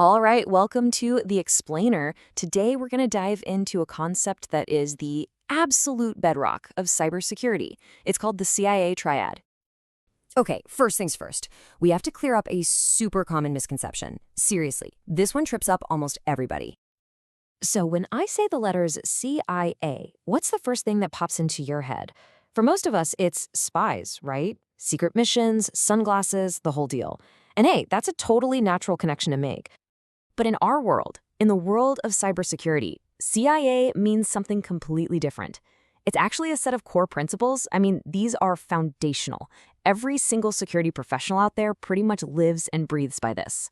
All right, welcome to The Explainer. Today we're going to dive into a concept that is the absolute bedrock of cybersecurity. It's called the CIA Triad. Okay, first things first. We have to clear up a super common misconception. Seriously, this one trips up almost everybody. So when I say the letters CIA, what's the first thing that pops into your head? For most of us, it's spies, right? Secret missions, sunglasses, the whole deal. And hey, that's a totally natural connection to make. But in our world, in the world of cybersecurity, CIA means something completely different. It's actually a set of core principles. I mean, these are foundational. Every single security professional out there pretty much lives and breathes by this.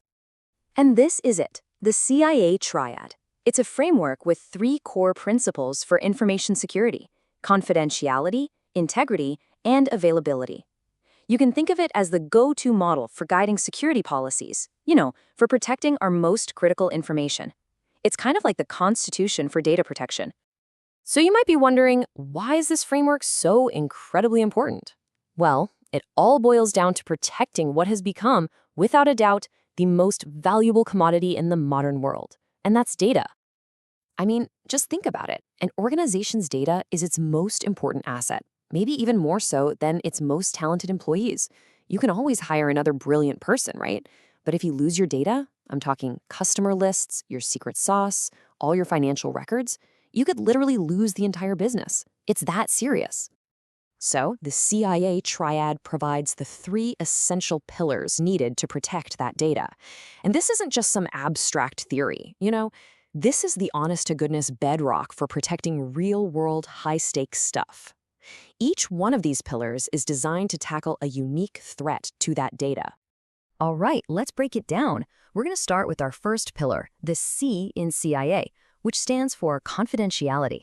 And this is it, the CIA Triad. It's a framework with three core principles for information security: confidentiality, integrity, and availability. You can think of it as the go-to model for guiding security policies, for protecting our most critical information. It's kind of like the Constitution for data protection. So you might be wondering, why is this framework so incredibly important? Well, it all boils down to protecting what has become, without a doubt, the most valuable commodity in the modern world, and that's data. I mean, just think about it. An organization's data is its most important asset, maybe even more so than its most talented employees. You can always hire another brilliant person, right? But if you lose your data, I'm talking customer lists, your secret sauce, all your financial records, you could literally lose the entire business. It's that serious. So, the CIA Triad provides the three essential pillars needed to protect that data. And this isn't just some abstract theory, This is the honest-to-goodness bedrock for protecting real-world, high-stakes stuff. Each one of these pillars is designed to tackle a unique threat to that data. All right, let's break it down. We're going to start with our first pillar, the C in CIA, which stands for confidentiality.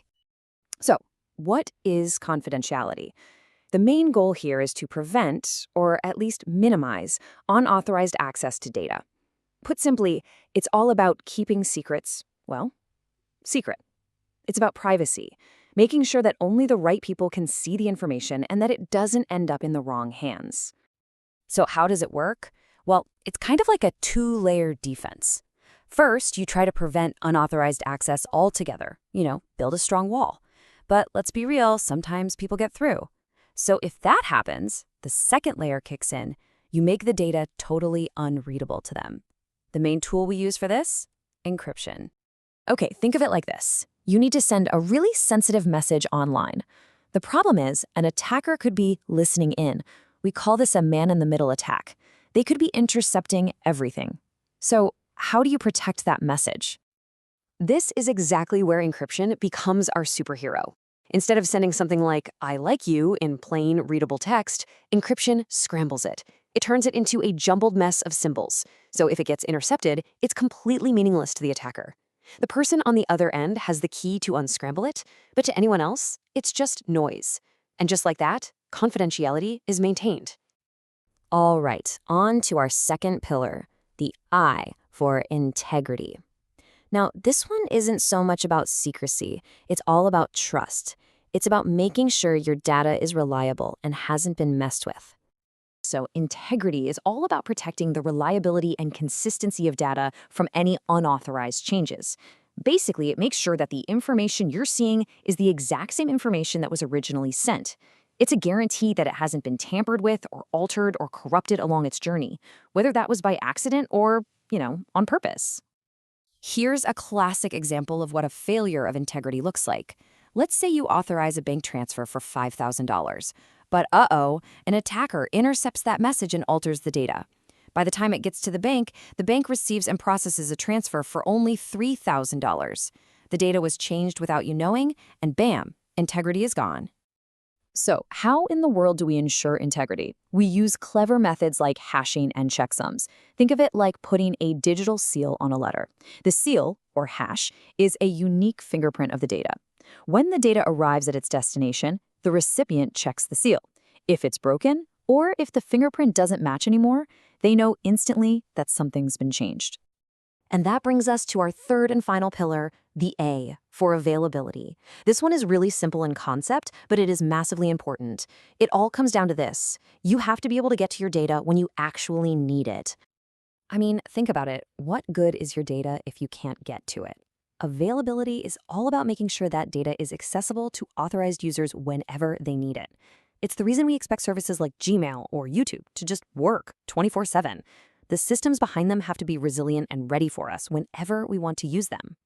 So, what is confidentiality? The main goal here is to prevent, or at least minimize, unauthorized access to data. Put simply, it's all about keeping secrets, secret. It's about privacy, making sure that only the right people can see the information and that it doesn't end up in the wrong hands. So how does it work? Well, it's kind of like a two-layer defense. First, you try to prevent unauthorized access altogether, build a strong wall. But let's be real, sometimes people get through. So if that happens, the second layer kicks in. You make the data totally unreadable to them. The main tool we use for this? Encryption. Okay, think of it like this. You need to send a really sensitive message online. The problem is, an attacker could be listening in. We call this a man-in-the-middle attack. They could be intercepting everything. So, how do you protect that message? This is exactly where encryption becomes our superhero. Instead of sending something like, "I like you" in plain, readable text, encryption scrambles it. It turns it into a jumbled mess of symbols. So if it gets intercepted, it's completely meaningless to the attacker. The person on the other end has the key to unscramble it, but to anyone else, it's just noise. And just like that, confidentiality is maintained. All right, on to our second pillar, the I for integrity. Now, this one isn't so much about secrecy. It's all about trust. It's about making sure your data is reliable and hasn't been messed with. So integrity is all about protecting the reliability and consistency of data from any unauthorized changes. Basically, it makes sure that the information you're seeing is the exact same information that was originally sent. It's a guarantee that it hasn't been tampered with or altered or corrupted along its journey, whether that was by accident or, on purpose. Here's a classic example of what a failure of integrity looks like. Let's say you authorize a bank transfer for $5,000. But an attacker intercepts that message and alters the data. By the time it gets to the bank receives and processes a transfer for only $3,000. The data was changed without you knowing, and bam, integrity is gone. So, how in the world do we ensure integrity? We use clever methods like hashing and checksums. Think of it like putting a digital seal on a letter. The seal, or hash, is a unique fingerprint of the data. When the data arrives at its destination, the recipient checks the seal. If it's broken, or if the fingerprint doesn't match anymore, they know instantly that something's been changed. And that brings us to our third and final pillar, the A, for availability. This one is really simple in concept, but it is massively important. It all comes down to this. You have to be able to get to your data when you actually need it. I mean, think about it. What good is your data if you can't get to it? Availability is all about making sure that data is accessible to authorized users whenever they need it. It's the reason we expect services like Gmail or YouTube to just work 24/7. The systems behind them have to be resilient and ready for us whenever we want to use them.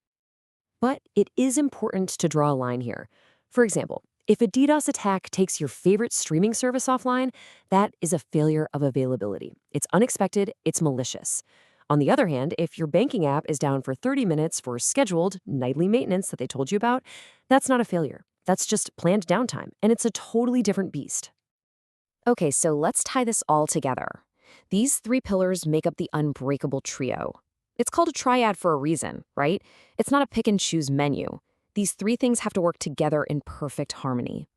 But it is important to draw a line here. For example, if a DDoS attack takes your favorite streaming service offline, that is a failure of availability. It's unexpected, it's malicious. On the other hand, if your banking app is down for 30 minutes for scheduled nightly maintenance that they told you about, that's not a failure. That's just planned downtime, and it's a totally different beast. Okay, so let's tie this all together. These three pillars make up the unbreakable trio. It's called a triad for a reason, right? It's not a pick and choose menu. These three things have to work together in perfect harmony.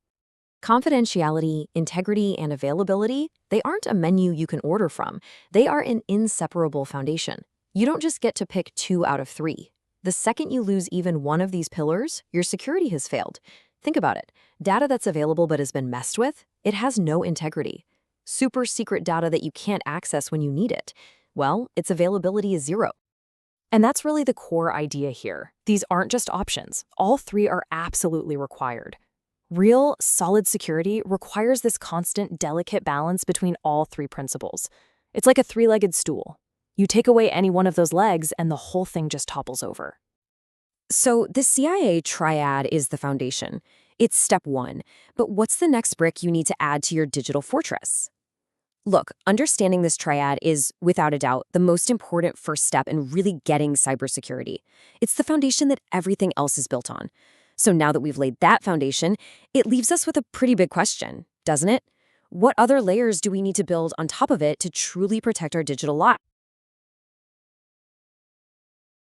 Confidentiality, integrity, and availability, they aren't a menu you can order from. They are an inseparable foundation. You don't just get to pick 2 out of 3. The second you lose even one of these pillars, your security has failed. Think about it. Data that's available but has been messed with, it has no integrity. Super secret data that you can't access when you need it, well, its availability is 0. And that's really the core idea here. These aren't just options. All three are absolutely required. Real, solid security requires this constant, delicate balance between all three principles. It's like a three-legged stool. You take away any one of those legs and the whole thing just topples over. So the CIA Triad is the foundation. It's step 1. But what's the next brick you need to add to your digital fortress? Look, understanding this triad is, without a doubt, the most important first step in really getting cybersecurity. It's the foundation that everything else is built on. So now that we've laid that foundation, it leaves us with a pretty big question, doesn't it? What other layers do we need to build on top of it to truly protect our digital lives?